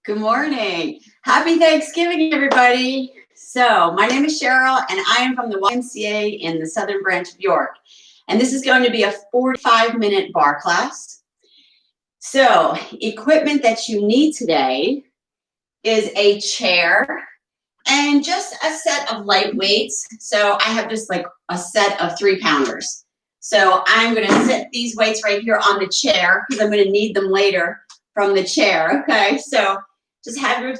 Good morning. Happy Thanksgiving, everybody. So my name is Cheryl, and I am from the YMCA in the Southern Branch of York. And this is going to be a 45-minute barre class. So equipment that you need today is a chair and just a set of light weights. So I have just like a set of 3-pounders. So I'm going to set these weights right here on the chair because I'm going to need them later from the chair. Okay, so just have your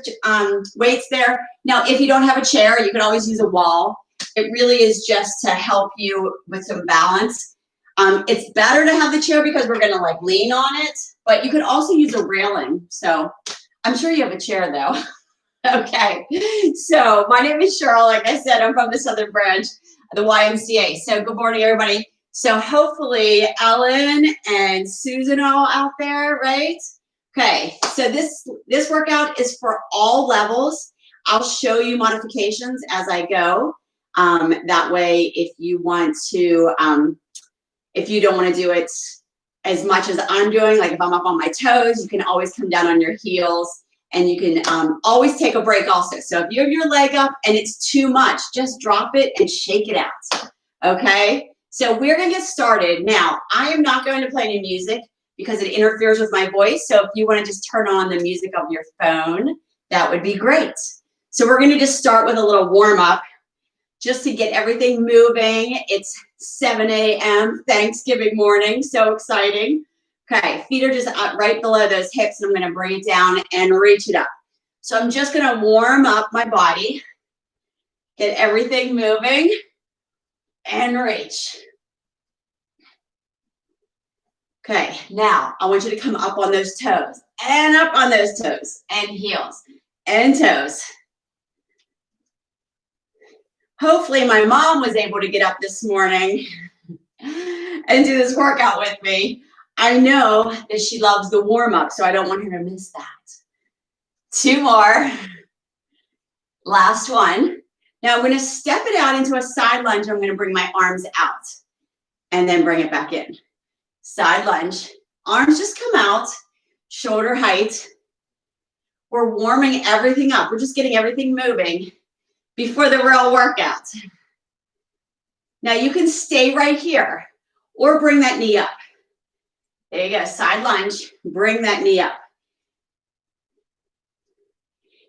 weights there. Now, if you don't have a chair, you can always use a wall. It really is just to help you with some balance. It's better to have the chair because we're going to like lean on it, but you could also use a railing. So I'm sure you have a chair though. Okay, so my name is Cheryl. Like I said, I'm from the Southern Branch of the YMCA. So good morning, everybody. So hopefully Ellen and Susan are all out there, right? Okay, so this workout is for all levels. I'll show you modifications as I go. That way, if you want to, if you don't want to do it as much as I'm doing, like if I'm up on my toes, you can always come down on your heels. And you can always take a break also. So if you have your leg up and it's too much, just drop it and shake it out, okay? So we're gonna get started. Now, I am not going to play any music because it interferes with my voice. So if you wanna just turn on the music of your phone, that would be great. So we're gonna just start with a little warm up just to get everything moving. It's 7 a.m. Thanksgiving morning, so exciting. Okay, feet are just right below those hips, and I'm going to bring it down and reach it up. So I'm just going to warm up my body, get everything moving, and reach. Okay, now I want you to come up on those toes, and up on those toes, and heels, and toes. Hopefully my mom was able to get up this morning and do this workout with me. I know that she loves the warm-up, so I don't want her to miss that. 2 more. Last one. Now I'm going to step it out into a side lunge. I'm going to bring my arms out and then bring it back in. Side lunge. Arms just come out, shoulder height. We're warming everything up. We're just getting everything moving before the real workout. Now you can stay right here or bring that knee up. There you go, side lunge, bring that knee up.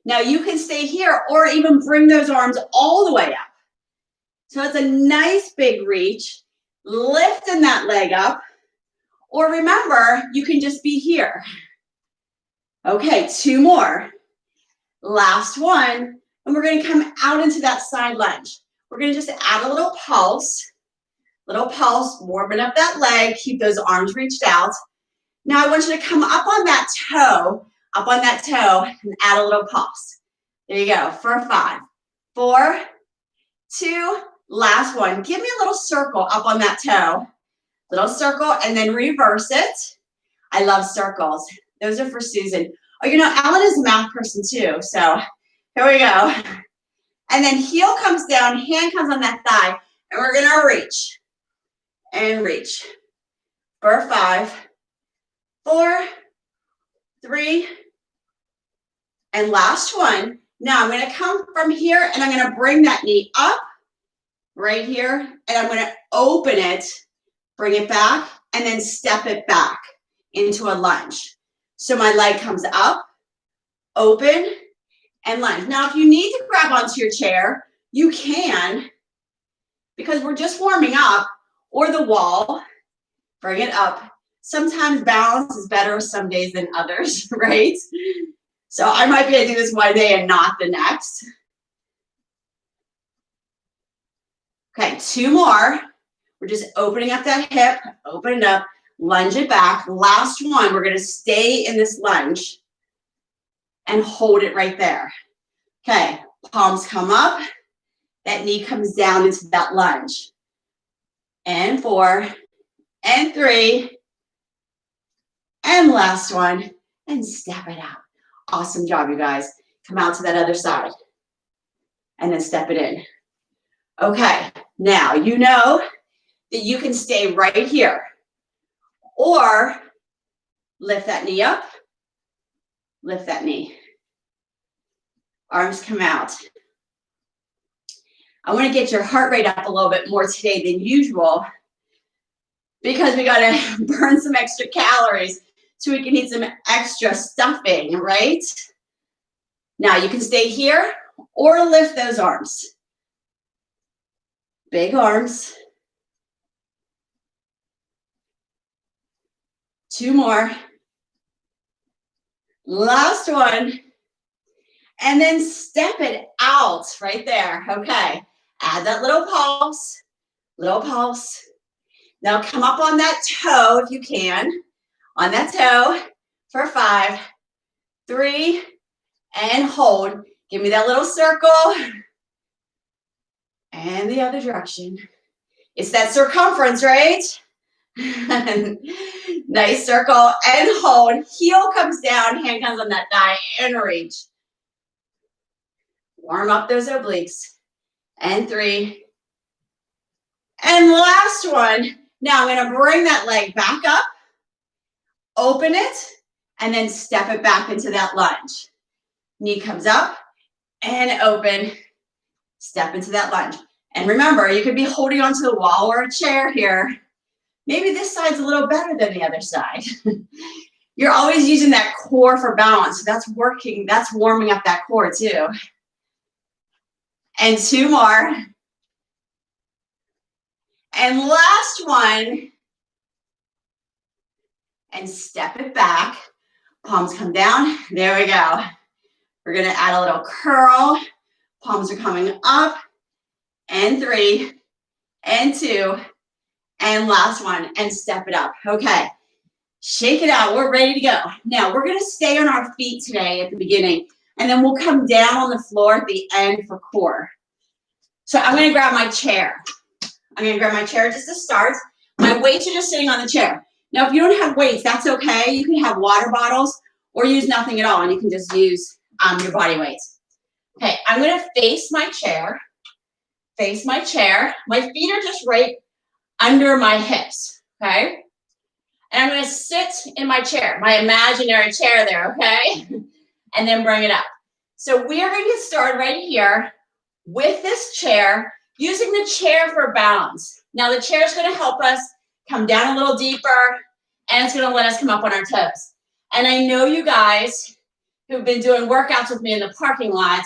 Now you can stay here or even bring those arms all the way up. So it's a nice big reach, lifting that leg up, or remember, you can just be here. Okay, 2 more. Last one, and we're gonna come out into that side lunge. We're gonna just add a little pulse, warming up that leg, keep those arms reached out. Now I want you to come up on that toe, and add a little pulse. There you go, for 5, 4, 2, last one. Give me a little circle up on that toe, little circle, and then reverse it. I love circles. Those are for Susan. Oh, you know, Ellen is a math person too, so here we go. And then heel comes down, hand comes on that thigh, and we're gonna reach, and reach, for 5, 4, 3, and last one. Now I'm going to come from here and I'm going to bring that knee up right here, and I'm going to open it, bring it back, and then step it back into a lunge. So my leg comes up, open, and lunge. Now if you need to grab onto your chair, you can, because we're just warming up, or the wall, bring it up. Sometimes balance is better some days than others, right? So I might be able to do this one day and not the next. Okay, 2 more. We're just opening up that hip, open it up, lunge it back. Last one, we're gonna stay in this lunge and hold it right there. Okay, palms come up, that knee comes down into that lunge. And 4, and 3, and last one, and step it out. Awesome job, you guys. Come out to that other side, and then step it in. Okay, now you know that you can stay right here, or lift that knee up, lift that knee. Arms come out. I want to get your heart rate up a little bit more today than usual because we got to burn some extra calories so we can eat some extra stuffing, right? Now you can stay here or lift those arms. Big arms. 2 more. Last one. And then step it out right there. Okay. Add that little pulse. Little pulse. Now come up on that toe if you can. On that toe for 5, 3, and hold. Give me that little circle. And the other direction. It's that circumference, right? Nice circle and hold. Heel comes down, hand comes on that thigh and reach. Warm up those obliques. And 3. And last one. Now I'm going to bring that leg back up, open it, and then step it back into that lunge. Knee comes up and open, step into that lunge. And remember, you could be holding onto the wall or a chair here. Maybe this side's a little better than the other side. You're always using that core for balance. So that's working, that's warming up that core too. And 2 more. And last one. And step it back. Palms come down. There we go. We're going to add a little curl. Palms are coming up. And 3. And 2. And last one. And step it up. Okay. Shake it out. We're ready to go. Now, we're going to stay on our feet today at the beginning. And then we'll come down on the floor at the end for core. So I'm going to grab my chair. I'm going to grab my chair just to start. My weights are just sitting on the chair. Now, if you don't have weights, that's okay. You can have water bottles or use nothing at all, and you can just use your body weight. Okay, I'm going to face my chair. Face my chair. My feet are just right under my hips, okay? And I'm going to sit in my chair, my imaginary chair there, okay? And then bring it up. So we are going to get started right here with this chair, using the chair for balance. Now, the chair is going to help us come down a little deeper, and it's going to let us come up on our toes. And I know you guys who've been doing workouts with me in the parking lot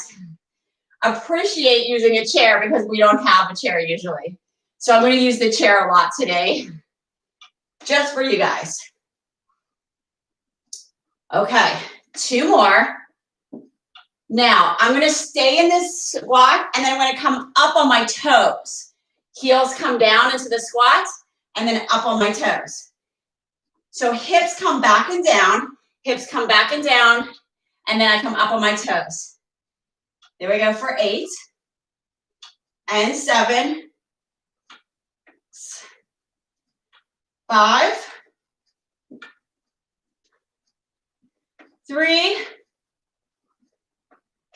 appreciate using a chair because we don't have a chair usually. So I'm going to use the chair a lot today, just for you guys. Okay, 2 more. Now, I'm going to stay in this squat, and then I'm going to come up on my toes. Heels come down into the squat, and then up on my toes. So hips come back and down, hips come back and down, and then I come up on my toes. There we go for 8, and 7, 5, 3.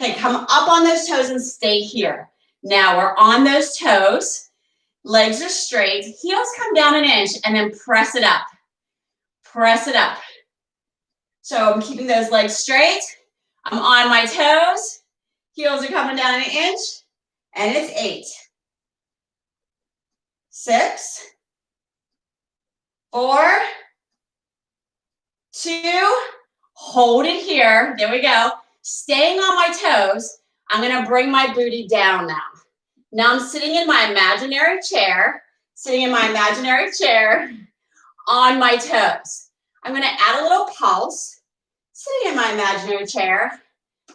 Okay, come up on those toes and stay here. Now we're on those toes. Legs are straight. Heels come down an inch and then press it up. Press it up. So I'm keeping those legs straight. I'm on my toes. Heels are coming down an inch. And it's 8, 6, 4, 2. Hold it here. There we go. Staying on my toes, I'm going to bring my booty down now. Now I'm sitting in my imaginary chair, on my toes. I'm going to add a little pulse, sitting in my imaginary chair,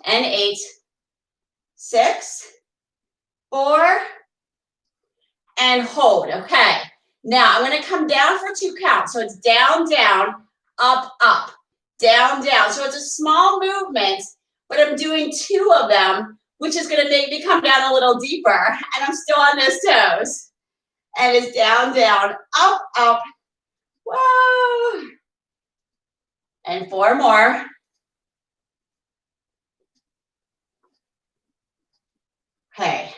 and 8, 6, 4, and hold. Okay. Now I'm going to come down for 2 counts. So it's down, down, up, up, down, down. So it's a small movement, but I'm doing 2 of them, which is going to make me come down a little deeper. And I'm still on those toes. And it's down, down, up, up. Whoa. And 4 more. Okay.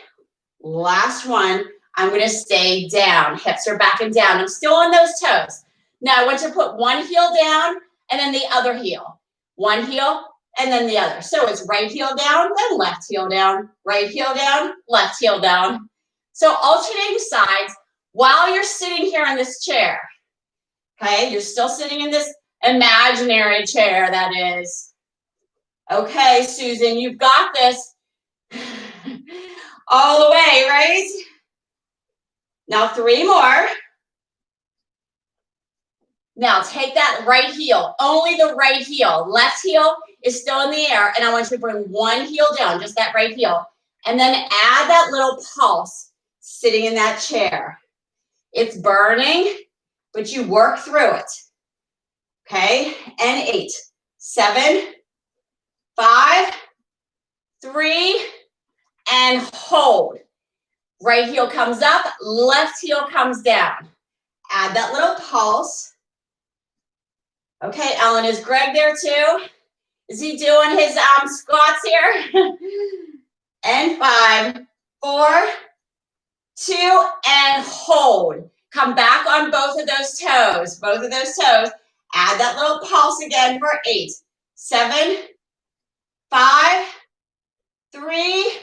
Last one. I'm going to stay down. Hips are back and down. I'm still on those toes. Now I want to put one heel down and then the other heel. One heel and then the other. So it's right heel down, then left heel down, right heel down, left heel down. So alternating sides while you're sitting here in this chair. Okay, you're still sitting in this imaginary chair, that is. Okay, Susan, you've got this. All the way, right? Now 3 more. Now take that right heel, only the right heel. Left heel is still in the air, and I want you to bring one heel down, just that right heel. And then add that little pulse sitting in that chair. It's burning, but you work through it. Okay, and 8, 7, 5, 3, and hold. Right heel comes up, left heel comes down. Add that little pulse. Okay, Ellen, is Greg there too? Is he doing his squats here? And 5, 4, 2, and hold. Come back on both of those toes, Add that little pulse again for 8, 7, 5, 3,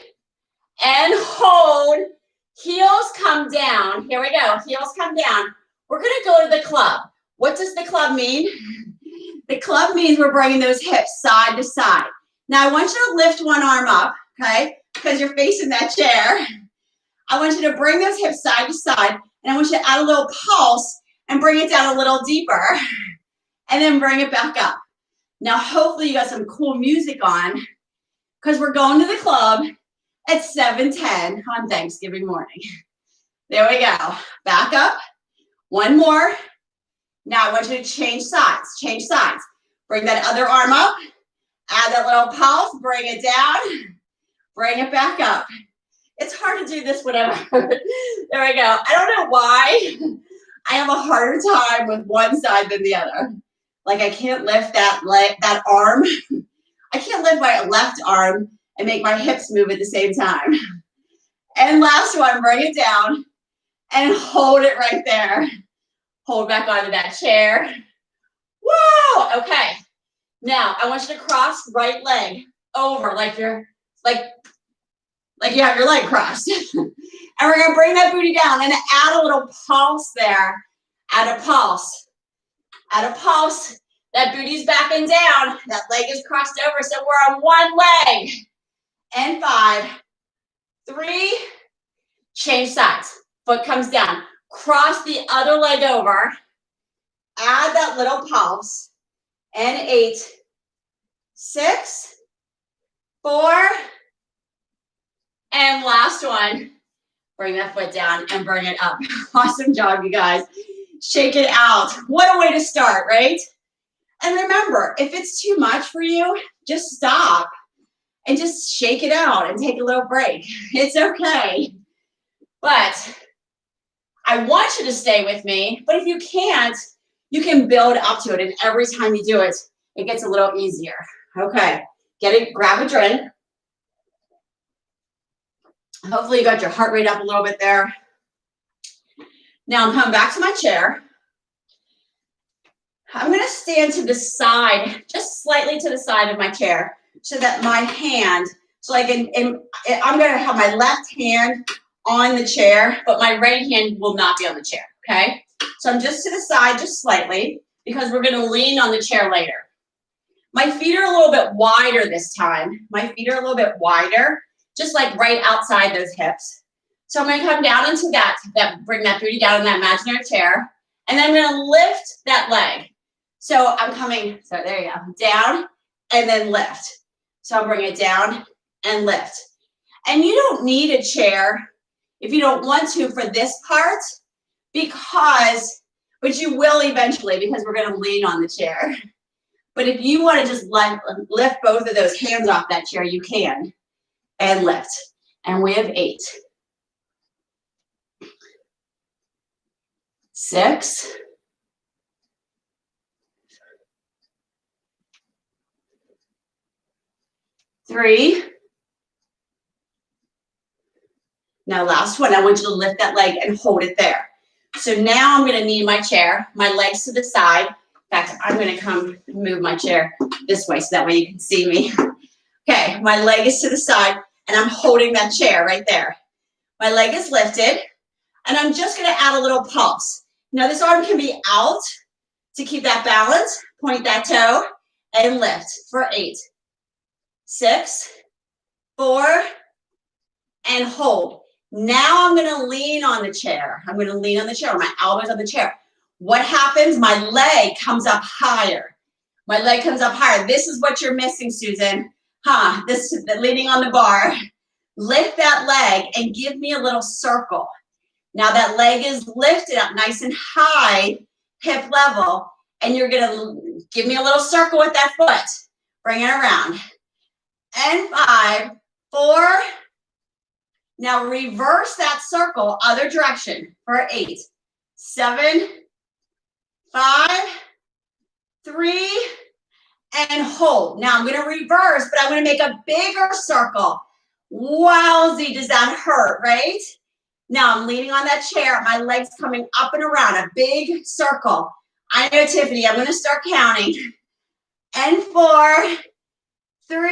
and hold. Heels come down. Here we go. Heels come down. We're going to go to the club. What does the club mean? The club means we're bringing those hips side to side. Now, I want you to lift one arm up, okay, because you're facing that chair. I want you to bring those hips side to side, and I want you to add a little pulse and bring it down a little deeper, and then bring it back up. Now, hopefully you got some cool music on, because we're going to the club at 7:10 on Thanksgiving morning. There we go. Back up. One more. Now I want you to change sides. Bring that other arm up. Add that little pulse. Bring it down. Bring it back up. It's hard to do this whenever. There we go. I don't know why. I have a harder time with one side than the other. Like I can't lift that arm. I can't lift my left arm and make my hips move at the same time. And last one, bring it down and hold it right there. Hold back onto that chair. Whoa, okay. Now, I want you to cross right leg over like you have your leg crossed. And we're gonna bring that booty down and add a little pulse there. Add a pulse. That booty's back and down. That leg is crossed over, so we're on one leg. And 5, 3, change sides. Foot comes down. Cross the other leg over. Add that little pulse. And 8, 6, 4, and last one. Bring that foot down and bring it up. Awesome job, you guys. Shake it out. What a way to start, right? And remember, if it's too much for you, just stop and just shake it out and take a little break. It's okay. But I want you to stay with me, but if you can't, you can build up to it, and every time you do it, it gets a little easier. Okay, grab a drink. Hopefully you got your heart rate up a little bit there. Now I'm coming back to my chair. I'm gonna stand to the side, just slightly to the side of my chair, so that my hand, I'm gonna have my left hand on the chair, but my right hand will not be on the chair, okay? So I'm just to the side, just slightly, because we're gonna lean on the chair later. My feet are a little bit wider this time. Just like right outside those hips. So I'm gonna come down into bring that booty down in that imaginary chair, and then I'm gonna lift that leg. So there you go, down and then lift. So I'll bring it down and lift. And you don't need a chair if you don't want to for this part, but you will eventually, because we're gonna lean on the chair. But if you wanna just lift both of those hands off that chair, you can, and lift. And we have 8, 6, 3. Now last one, I want you to lift that leg and hold it there. So now I'm gonna knee my chair, my legs to the side, In fact, I'm gonna come move my chair this way so that way you can see me. Okay, my leg is to the side and I'm holding that chair right there. My leg is lifted and I'm just gonna add a little pulse. Now this arm can be out to keep that balance, point that toe and lift for 8, 6, 4, and hold. Now I'm gonna lean on the chair. I'm gonna lean on the chair, my elbows on the chair. What happens? My leg comes up higher. My leg comes up higher. This is what you're missing, Susan. This is leaning on the bar. Lift that leg and give me a little circle. Now that leg is lifted up nice and high, hip level, and you're gonna give me a little circle with that foot. Bring it around. And 5, 4. Now reverse that circle, other direction for 8, 7, 5, 3, and hold. Now I'm gonna reverse, but I'm gonna make a bigger circle. Wowzy, does that hurt, right? Now I'm leaning on that chair, my legs coming up and around, a big circle. I know, Tiffany, I'm gonna start counting. And 4, 3,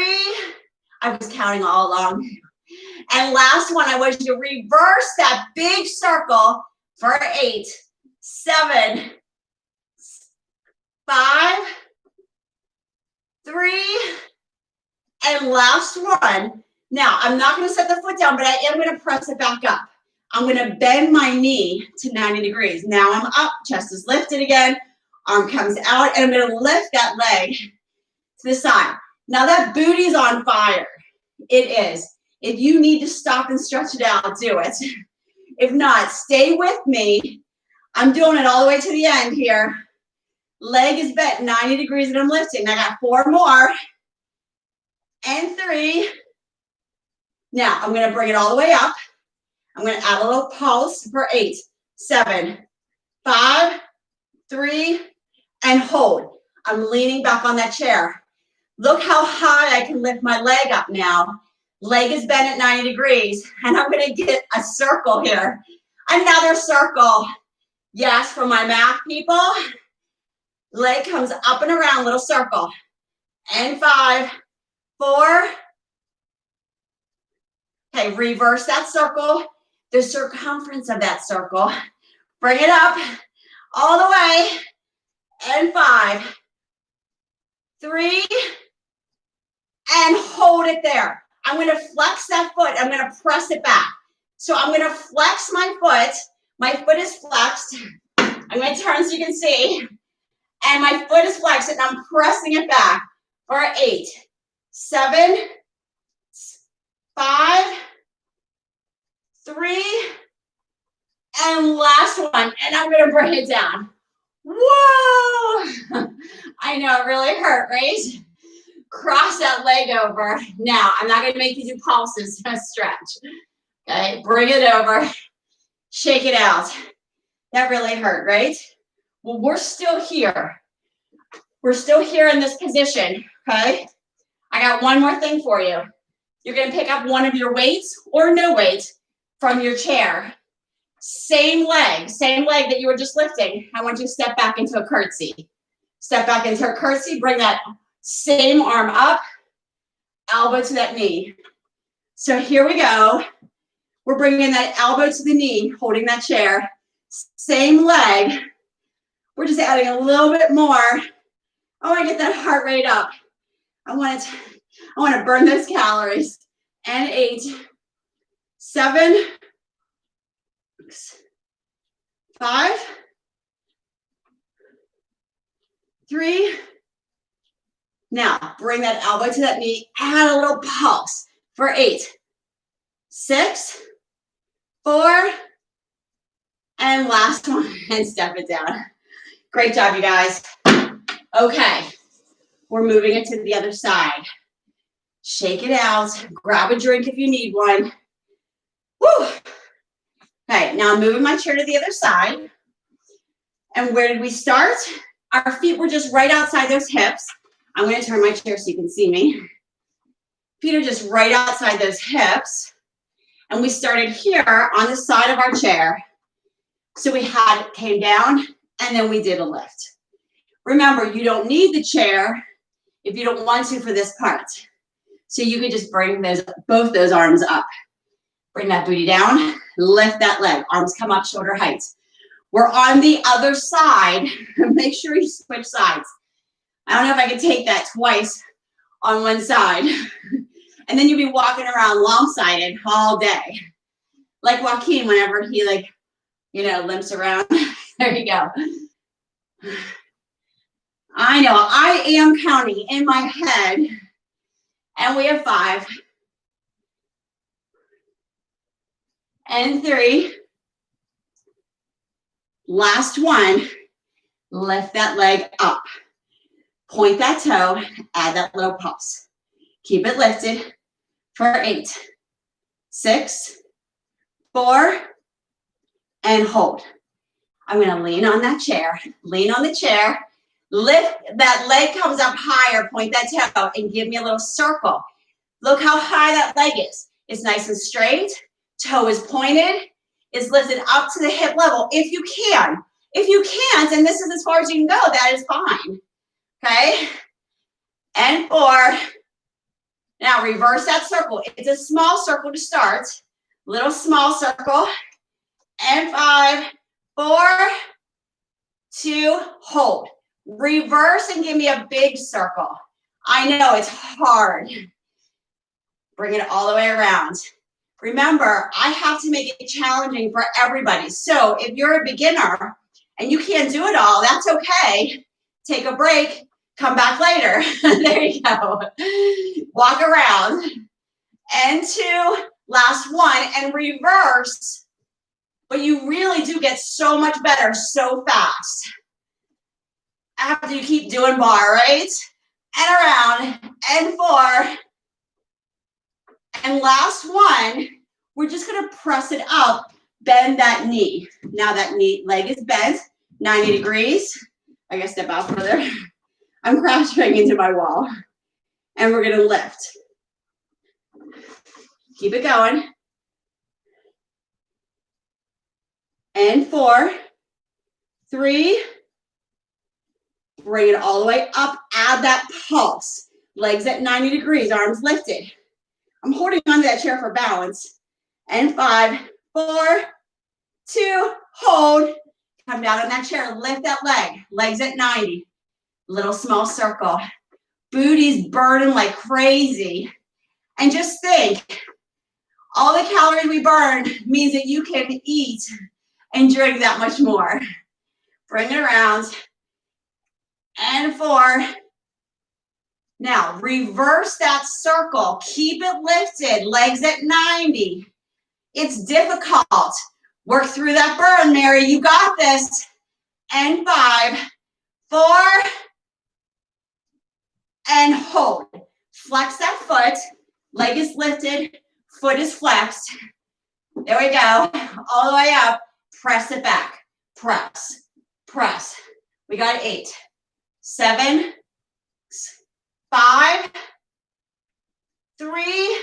I was counting all along. And last one, I want you to reverse that big circle for 8, 7, 5, 3, and last one. Now, I'm not going to set the foot down, but I am going to press it back up. I'm going to bend my knee to 90 degrees. Now I'm up, chest is lifted again, arm comes out, and I'm going to lift that leg to the side. Now that booty's on fire. It is. If you need to stop and stretch it out, do it. If not, stay with me. I'm doing it all the way to the end here. Leg is bent 90 degrees and I'm lifting. I got 4 more. And 3. Now I'm going to bring it all the way up. I'm going to add a little pulse for 8, 7, 5, 3, and hold. I'm leaning back on that chair. Look how high I can lift my leg up now. Leg is bent at 90 degrees, and I'm going to get a circle here. Another circle. Yes, for my math people. Leg comes up and around, little circle. And 5, 4. Okay, reverse that circle. The circumference of that circle. Bring it up all the way. And 5, 3, and hold it there. I'm going to flex that foot. I'm going to press it back. So I'm going to flex my foot. My foot is flexed. I'm going to turn so you can see. And my foot is flexed and I'm pressing it back for 8, 7, 5, 3, and last one. And I'm going to bring it down. Whoa! I know it really hurt, right? Cross that leg over. Now, I'm not going to make you do pulses, stretch. Okay, bring it over. Shake it out. That really hurt, right? Well, we're still here. We're still here in this position, okay? I got one more thing for you. You're going to pick up one of your weights or no weight from your chair. Same leg that you were just lifting. I want you to step back into a curtsy. Step back into a curtsy, bring that same arm up, elbow to that knee. So here we go. We're bringing that elbow to the knee, holding that chair. Same leg. We're just adding a little bit more. I want to get that heart rate up. I want to burn those calories. And 8, 7, 6, 5, 3. Now, bring that elbow to that knee, add a little pulse for 8, 6, 4, and last one, and step it down. Great job, you guys. Okay, we're moving it to the other side. Shake it out, grab a drink if you need one. Woo! Okay, now I'm moving my chair to the other side. And where did we start? Our feet were just right outside those hips. I'm going to turn my chair so you can see me. Feet are just right outside those hips. And we started here on the side of our chair. So we came down and then we did a lift. Remember, you don't need the chair if you don't want to for this part. So you can just bring both those arms up. Bring that booty down, lift that leg. Arms come up, shoulder height. We're on the other side. Make sure you switch sides. I don't know if I can take that twice on one side. And then you'll be walking around long-sided all day. Like Joaquin, whenever he limps around. There you go. I know, I am counting in my head. And we have 5. And 3. Last one. Lift that leg up. Point that toe, add that little pulse. Keep it lifted for 8, 6, 4, and hold. I'm gonna lean on that chair, lean on the chair, lift, that leg comes up higher, point that toe, and give me a little circle. Look how high that leg is. It's nice and straight, toe is pointed, it's lifted up to the hip level, if you can. If you can't, and this is as far as you can go, that is fine. Okay, and 4. Now reverse that circle. It's a small circle to start. Little small circle. And 5, 4, 2, hold. Reverse and give me a big circle. I know it's hard. Bring it all the way around. Remember, I have to make it challenging for everybody. So if you're a beginner and you can't do it all, that's okay. Take a break. Come back later. There you go. Walk around. And 2, last one, and reverse. But you really do get so much better so fast. After you keep doing bar, right? And around, and 4. And last one, we're just gonna press it up, bend that knee. Now that knee leg is bent, 90 degrees. I gotta step out further. I'm crashing into my wall. And we're gonna lift. Keep it going. And 4, 3, bring it all the way up, add that pulse. Legs at 90 degrees, arms lifted. I'm holding onto that chair for balance. And 5, 4, 2, hold. Come down on that chair, lift that leg. Legs at 90. Little small circle. Booty's burning like crazy. And just think, all the calories we burn means that you can eat and drink that much more. Bring it around. And 4. Now, reverse that circle. Keep it lifted. Legs at 90. It's difficult. Work through that burn, Mary. You got this. And 5, 4, and hold. Flex that foot. Leg is lifted. Foot is flexed. There we go. All the way up. Press it back. Press. Press. We got 8, 7, 5, 3,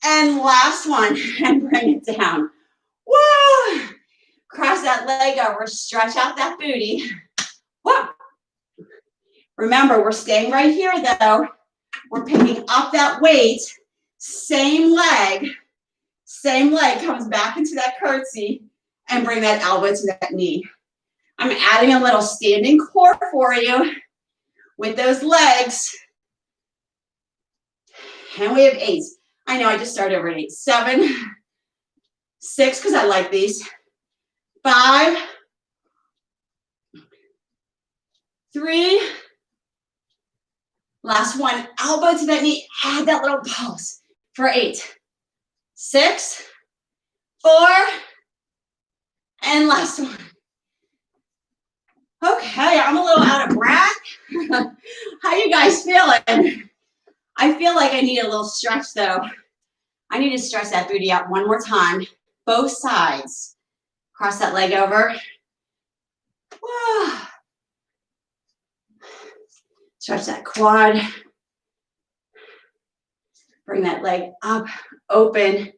and last one. And bring it down. Woo! Cross that leg over. Stretch out that booty. Woo! Remember, we're staying right here, though. We're picking up that weight. Same leg comes back into that curtsy and bring that elbow to that knee. I'm adding a little standing core for you with those legs. And we have 8. I know I just started over at 8. 7, 6, because I like these. 5, 3, last one, elbow to that knee, add that little pulse for 8, 6, 4, and last one. Okay, I'm a little out of breath. How you guys feeling? I feel like I need a little stretch though. I need to stretch that booty out one more time, both sides. Cross that leg over. Whoa. Stretch that quad. Bring that leg up, open.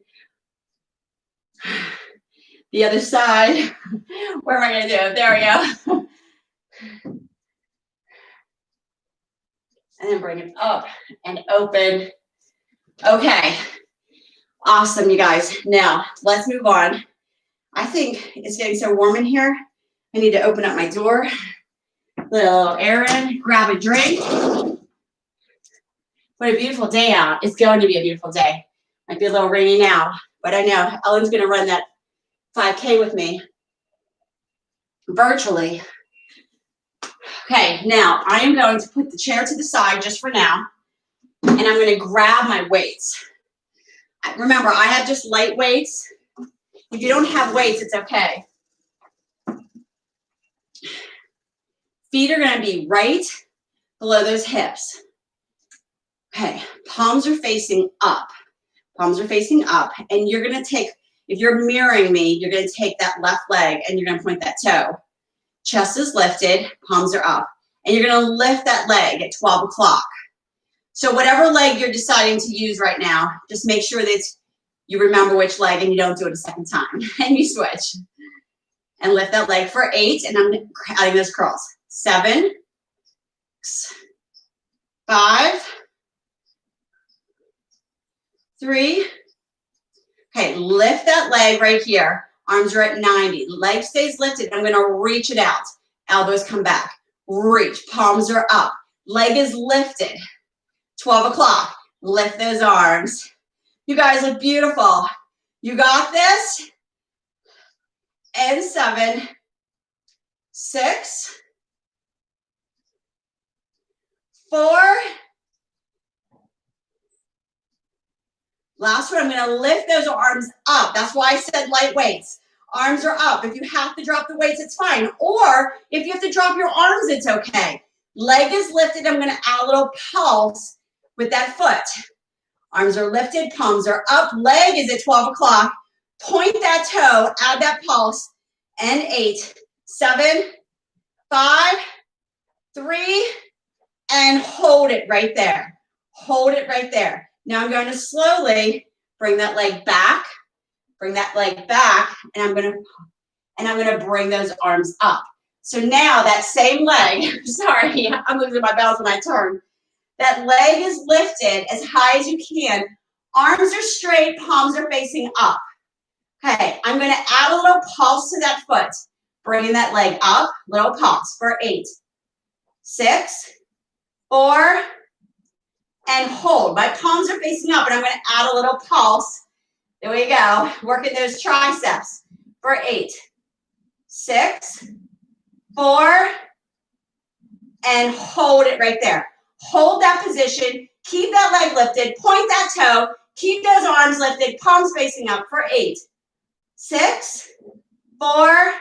The other side. Where am I going to do it? There we go. And then bring it up and open. Okay. Awesome, you guys. Now, let's move on. I think it's getting so warm in here. I need to open up my door. Little errand, grab a drink. What a beautiful day out. It's going to be a beautiful day. Might be a little rainy now, but I know Ellen's going to run that 5K with me virtually. Okay, now I am going to put the chair to the side just for now, and I'm going to grab my weights. Remember, I have just light weights. If you don't have weights, it's okay. Feet are going to be right below those hips. Okay, palms are facing up. Palms are facing up, and you're going to take, if you're mirroring me, you're going to take that left leg and you're going to point that toe. Chest is lifted, palms are up, and you're going to lift that leg at 12 o'clock. So whatever leg you're deciding to use right now, just make sure that you remember which leg and you don't do it a second time, and you switch. And lift that leg for 8, and I'm adding those curls. 7, 6, 5, 3. Okay, lift that leg right here. Arms are at 90. Leg stays lifted. I'm going to reach it out. Elbows come back. Reach. Palms are up. Leg is lifted. 12 o'clock. Lift those arms. You guys look beautiful. You got this. And 7, 6, 4. Last one, I'm going to lift those arms up. That's why I said light weights. Arms are up. If you have to drop the weights, it's fine. Or if you have to drop your arms, it's okay. Leg is lifted. I'm going to add a little pulse with that foot. Arms are lifted. Palms are up. Leg is at 12 o'clock. Point that toe. Add that pulse. And 8, 7, 5, 3, and hold it right there. Hold it right there. Now I'm going to slowly bring that leg back, and I'm going to bring those arms up. So now that same leg, sorry, I'm losing my balance when I turn. That leg is lifted as high as you can. Arms are straight, palms are facing up. Okay, I'm going to add a little pulse to that foot. Bringing that leg up, little pulse for 8, 6, 4, and hold. My palms are facing up, and I'm going to add a little pulse. There we go. Working those triceps for 8, 6, 4, and hold it right there. Hold that position. Keep that leg lifted. Point that toe. Keep those arms lifted. Palms facing up for 8, 6, 4,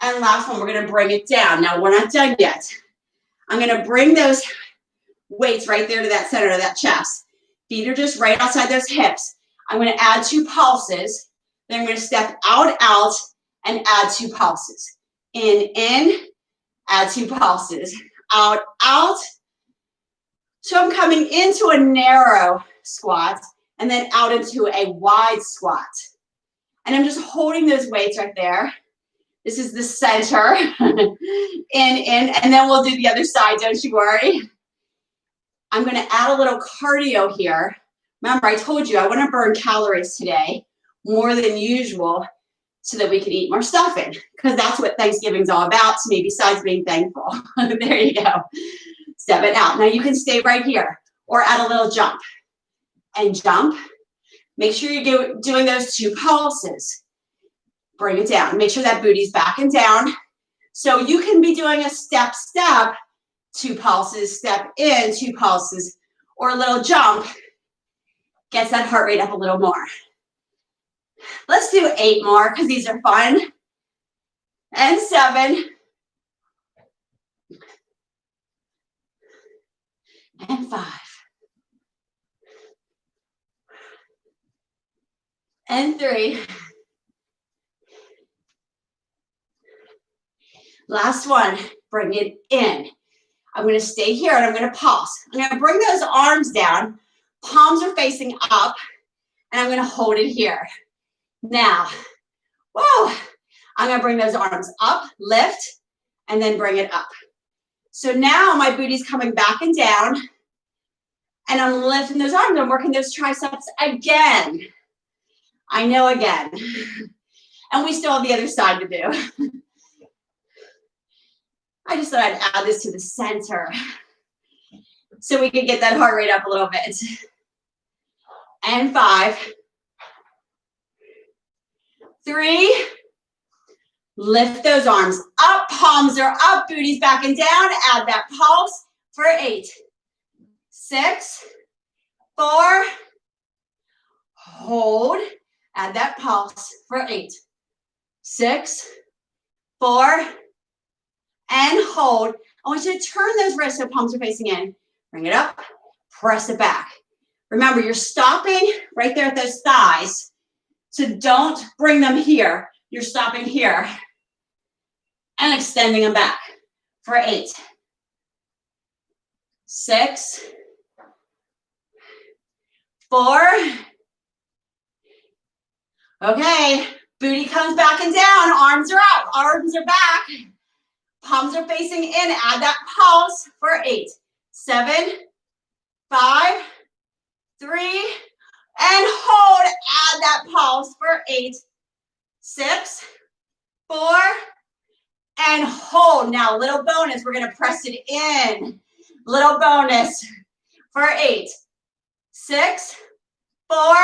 and last one. We're going to bring it down. Now, we're not done yet. I'm going to bring those weights right there to that center of that chest. Feet are just right outside those hips. I'm going to add 2 pulses. Then I'm going to step out, and add 2 pulses. In, add 2 pulses. Out. So I'm coming into a narrow squat and then out into a wide squat. And I'm just holding those weights right there. This is the center. in, and then we'll do the other side, don't you worry. I'm going to add a little cardio here. Remember, I told you I want to burn calories today more than usual so that we can eat more stuffing, because that's what Thanksgiving's all about to me, besides being thankful. There you go. Step it out. Now you can stay right here or add a little jump. And jump. Make sure you're doing those 2 pulses. Bring it down. Make sure that booty's back and down. So you can be doing a step, 2 pulses, step in, 2 pulses, or a little jump. Gets that heart rate up a little more. Let's do 8 more because these are fun. And 7. And 5. And 3. Last one. Bring it in. I'm going to stay here and I'm going to pulse. I'm going to bring those arms down. Palms are facing up. And I'm going to hold it here. Now, whoa, I'm going to bring those arms up, lift, and then bring it up. So now my booty's coming back and down, and I'm lifting those arms. I'm working those triceps again. I know, again. And we still have the other side to do. I just thought I'd add this to the center so we could get that heart rate up a little bit. And 5, 3, lift those arms up, palms are up, booty's back and down, add that pulse for 8, 6, 4, hold, add that pulse for 8, 6, 4, and hold. I want you to turn those wrists so palms are facing in. Bring it up, press it back. Remember, you're stopping right there at those thighs. So don't bring them here. You're stopping here and extending them back for 8, 6, 4. Okay, booty comes back and down. Arms are up, arms are back. Palms are facing in. Add that pulse for 8, 7, 5, 3, and hold. Add that pulse for 8, 6, 4, and hold. Now, little bonus. We're going to press it in. Little bonus for 8, 6, 4,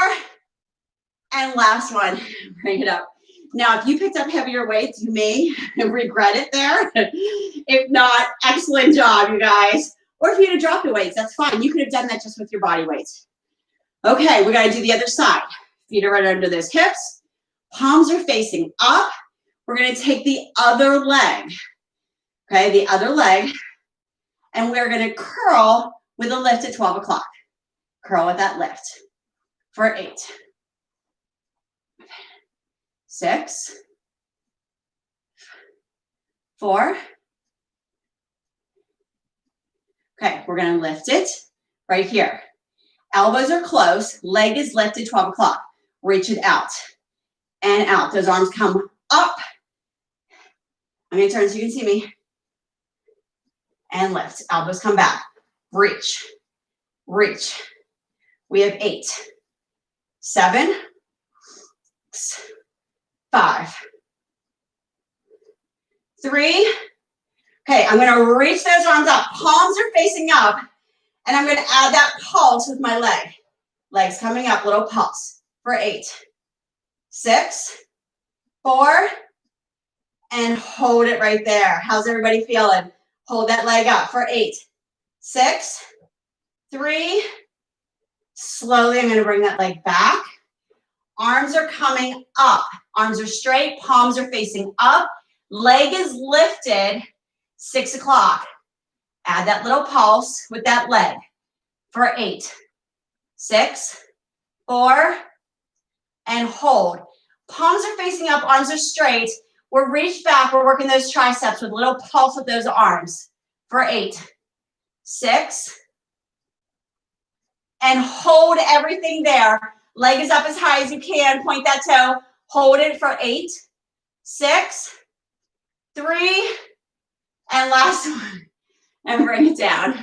and last one. Bring it up. Now, if you picked up heavier weights, you may regret it there. If not, excellent job, you guys. Or if you had to drop the weights, that's fine. You could have done that just with your body weights. Okay, we got to do the other side. Feet are right under those hips. Palms are facing up. We're going to take the other leg. Okay, the other leg. And we're going to curl with a lift at 12 o'clock. Curl with that lift for 8, 6, 4. Okay, we're going to lift it right here. Elbows are close. Leg is lifted 12 o'clock. Reach it out and out. Those arms come up. I'm going to turn so you can see me. And lift. Elbows come back. Reach. Reach. We have 8, 7, 6, 5, 3. Okay, I'm going to reach those arms up. Palms are facing up. And I'm going to add that pulse with my leg. Legs coming up, little pulse for 8, 6, 4, and hold it right there. How's everybody feeling? Hold that leg up for 8, 6, 3. Slowly, I'm going to bring that leg back. Arms are coming up. Arms are straight. Palms are facing up. Leg is lifted. 6 o'clock. Add that little pulse with that leg for 8, 6, 4, and hold. Palms are facing up. Arms are straight. We're reached back. We're working those triceps with a little pulse with those arms for 8, 6, and hold everything there. Leg is up as high as you can. Point that toe. Hold it for 8, 6, 3, and last one. And bring it down.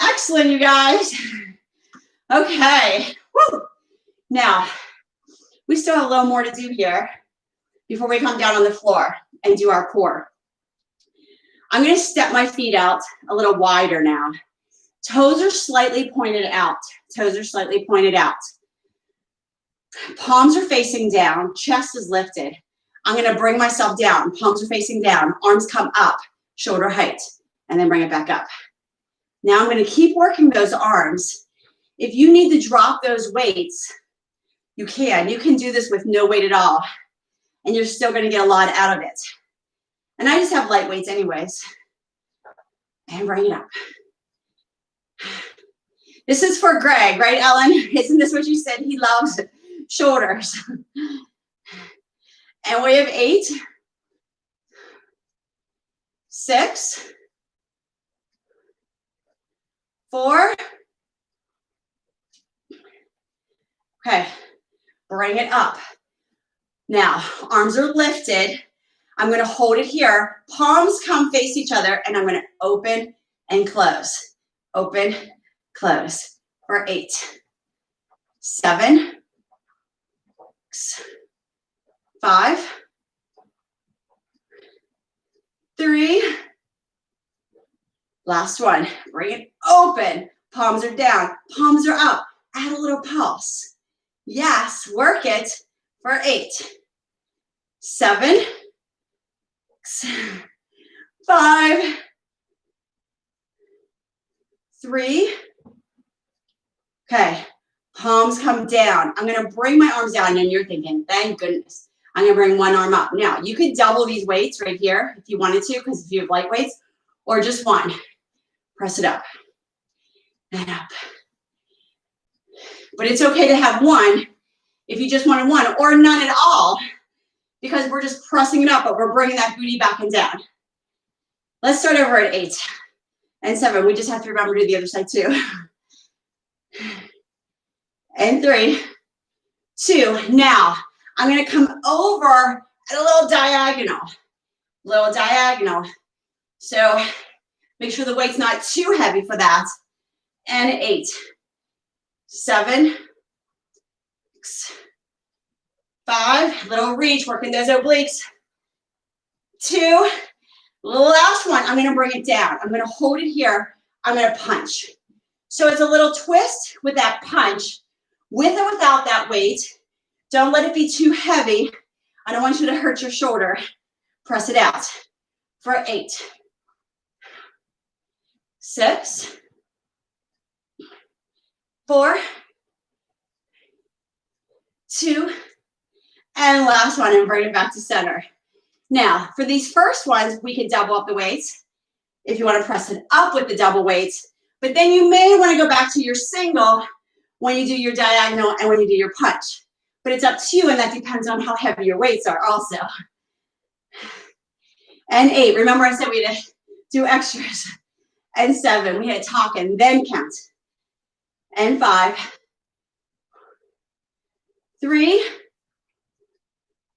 Excellent, you guys. Okay. Woo. Now, we still have a little more to do here before we come down on the floor and do our core. I'm going to step my feet out a little wider now. Toes are slightly pointed out. Toes are slightly pointed out. Palms are facing down. Chest is lifted. I'm going to bring myself down. Palms are facing down. Arms come up. Shoulder height. And then bring it back up. Now I'm going to keep working those arms. If you need to drop those weights, you can. You can do this with no weight at all. And you're still going to get a lot out of it. And I just have light weights anyways. And bring it up. This is for Greg, right, Ellen? Isn't this what you said? He loves shoulders. And we have 8, 6, 4. Okay, bring it up. Now, arms are lifted. I'm gonna hold it here. Palms come face each other, and I'm gonna open and close. Open, close. For 8, 7, 6, 5, 3, last one. Bring it open. Palms are down, palms are up. Add a little pulse. Yes, work it for 8, 7, 6, 5, 3. Okay, palms come down. I'm gonna bring my arms down, and you're thinking, thank goodness. I'm gonna bring one arm up. Now, you could double these weights right here if you wanted to, because if you have light weights, or just one. Press it up and up. But it's okay to have one if you just wanted one, or none at all, because we're just pressing it up, but we're bringing that booty back and down. Let's start over at 8 and 7. We just have to remember to do the other side too. And 3, 2. Now, I'm gonna come over at a little diagonal. So make sure the weight's not too heavy for that. And 8, 7, 6, 5, little reach, working those obliques. 2, last one, I'm gonna bring it down. I'm gonna hold it here, I'm gonna punch. So it's a little twist with that punch, with or without that weight. Don't let it be too heavy. I don't want you to hurt your shoulder. Press it out for 8, 6, 4, 2, and last one, and bring it back to center. Now, for these first ones, we can double up the weights if you want to press it up with the double weights, but then you may want to go back to your single when you do your diagonal and when you do your punch. But it's up to you, and that depends on how heavy your weights are also. And 8, remember I said we had to do extras. And 7, we had to talk and then count. And 5, 3,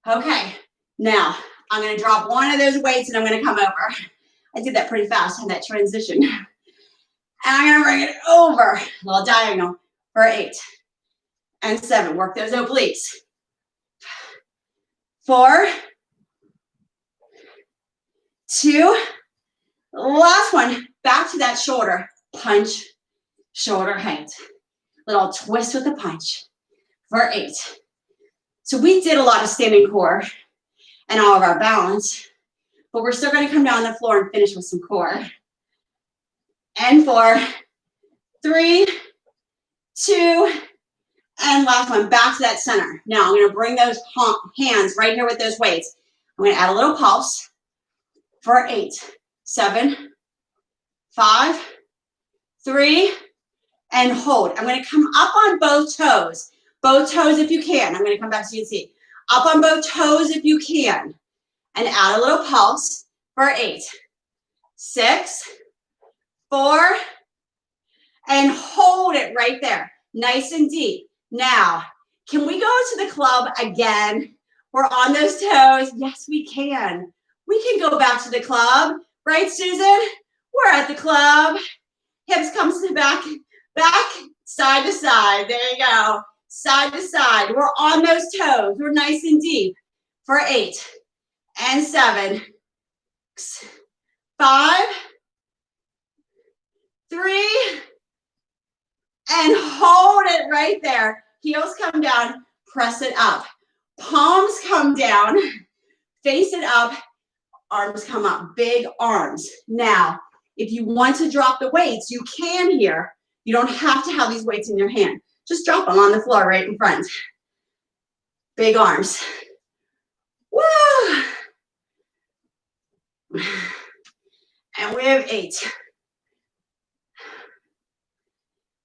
okay. Now, I'm gonna drop one of those weights and I'm gonna come over. I did that pretty fast in that transition. And I'm gonna bring it over, a little diagonal for 8 and 7. Work those obliques. 4, 2, last one, back to that shoulder. Punch, shoulder height. Little twist with the punch for 8. So we did a lot of standing core and all of our balance, but we're still gonna come down on the floor and finish with some core. And 4, 3, 2, and last one, back to that center. Now I'm gonna bring those hands right here with those weights. I'm gonna add a little pulse for 8, 7, 5, 3, and hold. I'm gonna come up on both toes if you can. I'm gonna come back so you can see. Up on both toes if you can. And add a little pulse for 8, 6, 4, and hold it right there, nice and deep. Now, can we go to the club again? We're on those toes. Yes, we can. We can go back to the club, right, Susan? We're at the club. Hips comes to back, side to side. There you go. Side to side. We're on those toes. We're nice and deep for 8 and 7, 6, 5, 3, and hold it right there. Heels come down, press it up. Palms come down, face it up, arms come up, big arms. Now, if you want to drop the weights, you can here. You don't have to have these weights in your hand. Just drop them on the floor right in front. Big arms. Woo! And we have 8,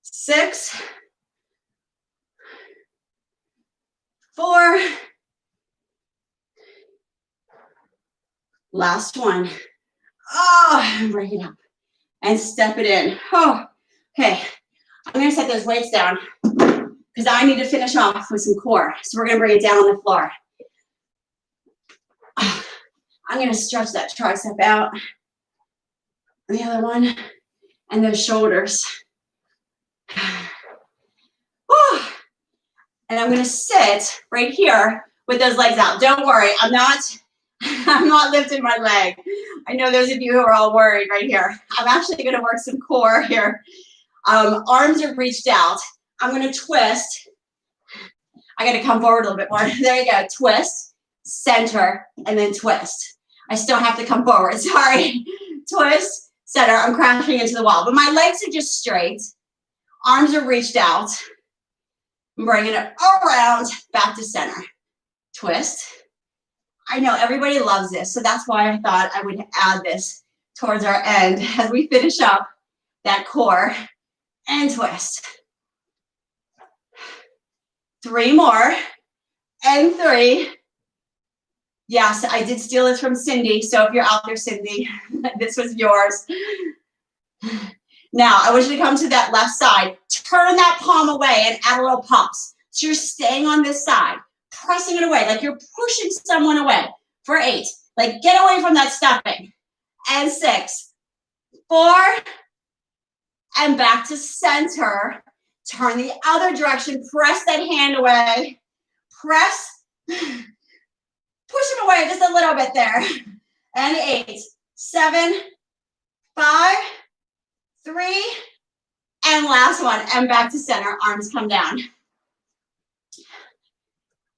6, 4, last one. Oh, and bring it up and step it in. Oh, okay. I'm gonna set those weights down because I need to finish off with some core. So we're gonna bring it down on the floor. I'm gonna stretch that tricep out. The other one, and those shoulders. Whew. And I'm gonna sit right here with those legs out. Don't worry, I'm not lifting my leg. I know those of you who are all worried right here. I'm actually gonna work some core here. Arms are reached out. I'm gonna twist. I gotta come forward a little bit more. There you go, twist, center, and then twist. I still have to come forward, sorry. Twist, center, I'm crashing into the wall. But my legs are just straight. Arms are reached out. I'm bringing it around, back to center. Twist. I know everybody loves this, so that's why I thought I would add this towards our end as we finish up that core and twist. 3 more, and 3. Yes, I did steal this from Cindy, so if you're out there, Cindy, this was yours. Now, I want you to come to that left side. Turn that palm away and add a little pumps. So you're staying on this side, pressing it away, like you're pushing someone away. For 8, like get away from that stuffing. And 6, 4, and back to center. Turn the other direction, press that hand away. Press, push him away just a little bit there. And 8, 7, 5, 3, and last one, and back to center, arms come down.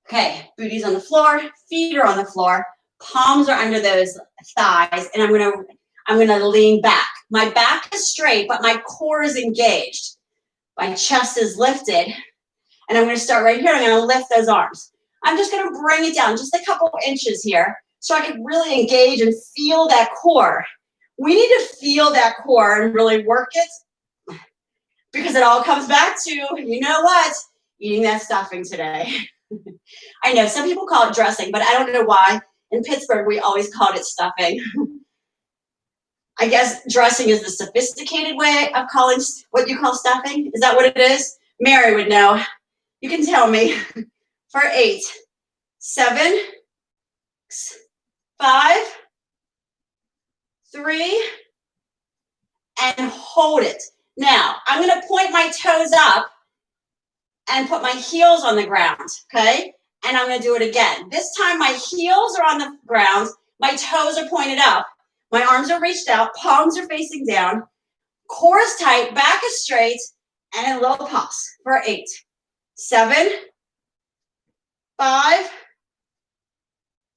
Okay, booty's on the floor, feet are on the floor, palms are under those thighs, and I'm gonna lean back. My back is straight, but my core is engaged. My chest is lifted, and I'm gonna start right here. I'm gonna lift those arms. I'm just gonna bring it down just a couple inches here so I can really engage and feel that core. We need to feel that core and really work it because it all comes back to, you know what, eating that stuffing today. I know some people call it dressing, but I don't know why. In Pittsburgh, we always called it stuffing. I guess dressing is the sophisticated way of calling what you call stuffing. Is that what it is? Mary would know. You can tell me. For 8, 7, 5, 3, and hold it. Now, I'm going to point my toes up and put my heels on the ground, okay? And I'm going to do it again. This time my heels are on the ground, my toes are pointed up, my arms are reached out, palms are facing down, core is tight, back is straight, and a little pause for 8, 7, 5,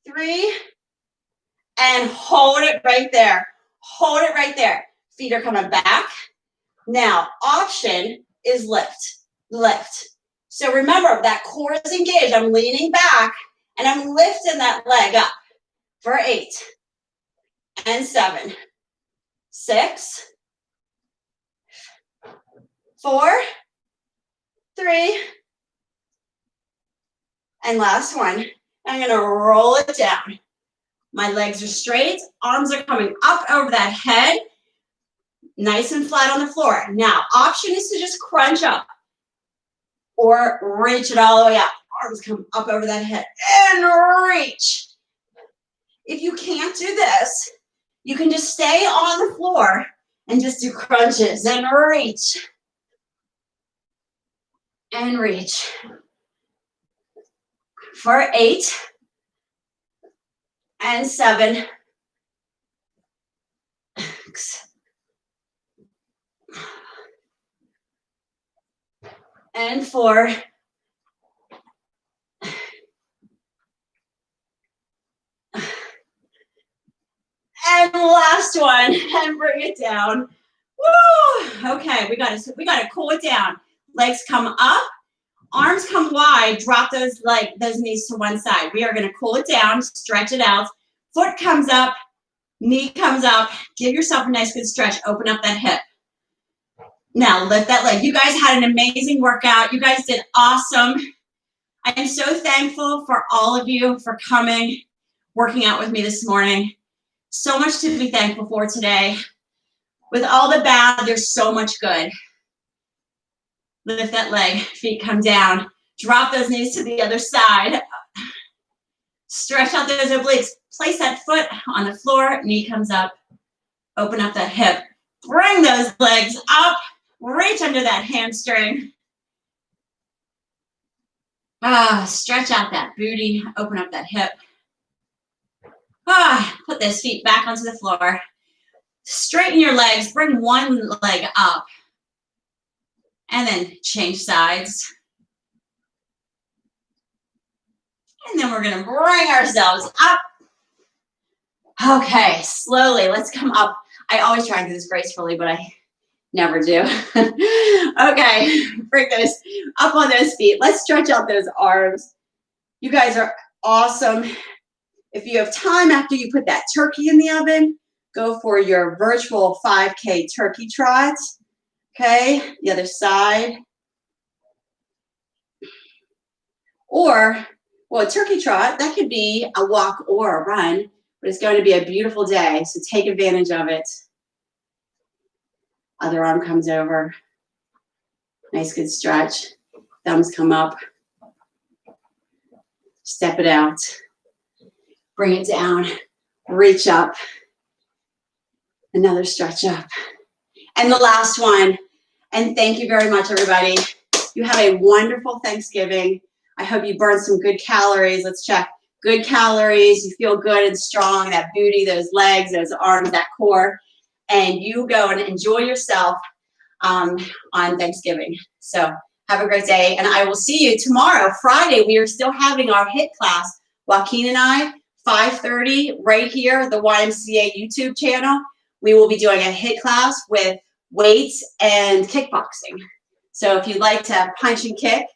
3, and hold it right there. Hold it right there. Feet are coming back. Now, option is lift, lift. So remember, that core is engaged. I'm leaning back, and I'm lifting that leg up for 8, and 7, 6, 4, 3, and last one. I'm going to roll it down. My legs are straight. Arms are coming up over that head. Nice and flat on the floor. Now, option is to just crunch up or reach it all the way up. Arms come up over that head and reach. If you can't do this, you can just stay on the floor and just do crunches and reach. And reach. For 8, and 7, 6, and 4, and last one, and bring it down. Woo! Okay, we gotta cool it down. Legs come up, arms come wide, drop those knees to one side. We are gonna cool it down, stretch it out. Foot comes up, knee comes up. Give yourself a nice good stretch, open up that hip. Now lift that leg. You guys had an amazing workout. You guys did awesome. I am so thankful for all of you for coming, working out with me this morning. So much to be thankful for today. With all the bad, there's so much good. Lift that leg, feet come down. Drop those knees to the other side. Stretch out those obliques. Place that foot on the floor, knee comes up. Open up that hip. Bring those legs up. Reach under that hamstring. Stretch out that booty. Open up that hip. Put those feet back onto the floor. Straighten your legs. Bring one leg up. And then change sides. And then we're going to bring ourselves up. Okay, slowly, let's come up. I always try and do this gracefully, but I never do. Okay, bring those up on those feet. Let's stretch out those arms. You guys are awesome. If you have time after you put that turkey in the oven, go for your virtual 5K turkey trot. Okay, the other side. Or, well, a turkey trot, that could be a walk or a run, but it's going to be a beautiful day, so take advantage of it. Other arm comes over. Nice, good stretch. Thumbs come up. Step it out. Bring it down. Reach up. Another stretch up. And the last one. And thank you very much, everybody. You have a wonderful Thanksgiving. I hope you burn some good calories. Let's check. Good calories. You feel good and strong. That booty, those legs, those arms, that core. And you go and enjoy yourself on Thanksgiving. So have a great day. And I will see you tomorrow, Friday. We are still having our HIIT class. Joaquin and I, 5:30 right here, the YMCA YouTube channel. We will be doing a HIIT class with weights and kickboxing. So if you'd like to punch and kick,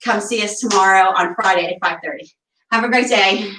come see us tomorrow on Friday at 5:30. Have a great day.